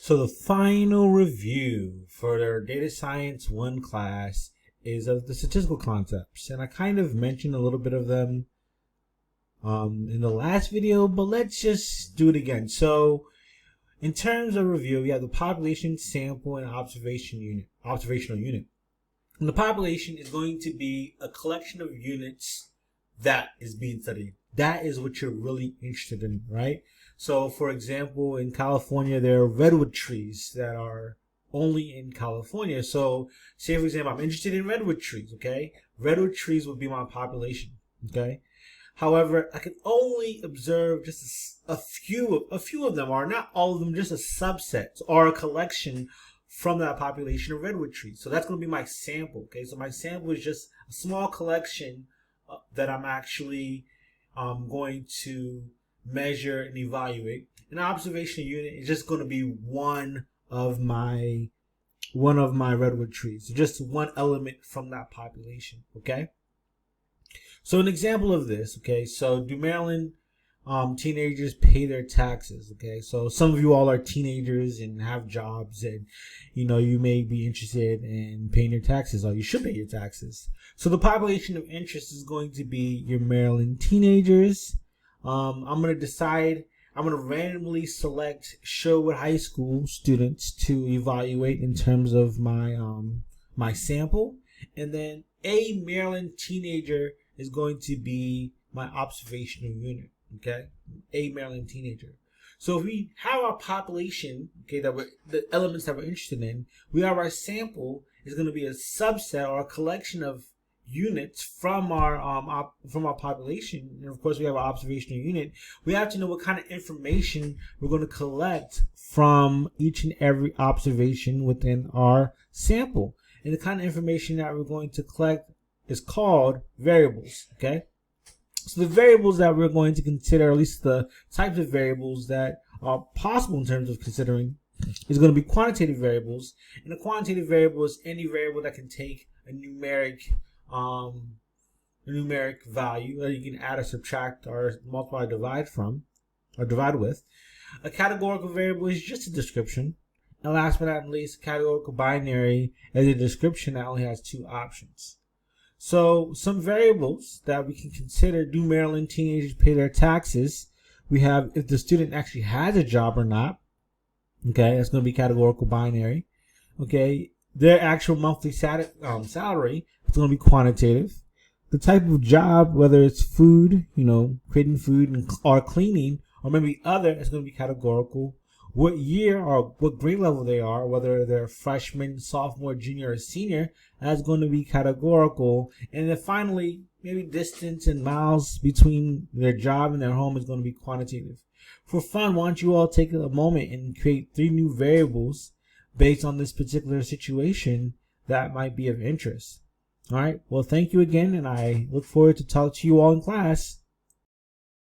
So the final review for their Data Science 1 class is of the statistical concepts. And I kind of mentioned a little bit of them in the last video, but let's just do it again. So in terms of review, we have the population, sample, and observational unit. And the population is going to be a collection of units that is being studied. That is what you're really interested in, right? So, for example, in California, there are redwood trees that are only in California. So, say, for example, I'm interested in redwood trees, okay? Redwood trees would be my population, okay? However, I can only observe just a few of them, or not all of them, just a subset or a collection from that population of redwood trees. So that's going to be my sample, okay? So my sample is just a small collection that I'm actually going to measure and evaluate. An observational unit is just going to be one of my redwood trees, so just one element from that population, okay? So an example of this, okay, so do Maryland teenagers pay their taxes? Okay, so some of you all are teenagers and have jobs, and you may be interested in paying your taxes, or you should pay your taxes. So the population of interest is going to be your Maryland teenagers. I'm going to randomly select Sherwood High School students to evaluate in terms of my my sample, and then a Maryland teenager is going to be my observational unit. Okay, a Maryland teenager. So if we have our population, okay, the elements that we're interested in, we have our sample is going to be a subset or a collection of units from our population, and of course we have our observational unit. We have to know what kind of information we're going to collect from each and every observation within our sample, and the kind of information that we're going to collect is called variables. Okay. So the variables that we're going to consider, at least the types of variables that are possible in terms of considering, is going to be quantitative variables. And a quantitative variable is any variable that can take a numeric value that you can add or subtract or multiply or divide with. A categorical variable is just a description. And last but not least, categorical binary is a description that only has two options. So some variables that we can consider: do Maryland teenagers pay their taxes? We have if the student actually has a job or not. Okay, that's going to be categorical binary. Okay, their actual monthly salary is going to be quantitative. The type of job, whether it's food, creating food or cleaning, or maybe other, is going to be categorical. What year or what grade level they are, whether they're freshman, sophomore, junior, or senior, that's going to be categorical. And then finally, maybe distance in miles between their job and their home is going to be quantitative. For fun, why don't you all take a moment and create 3 new variables based on this particular situation that might be of interest. All right. Well, thank you again, and I look forward to talk to you all in class.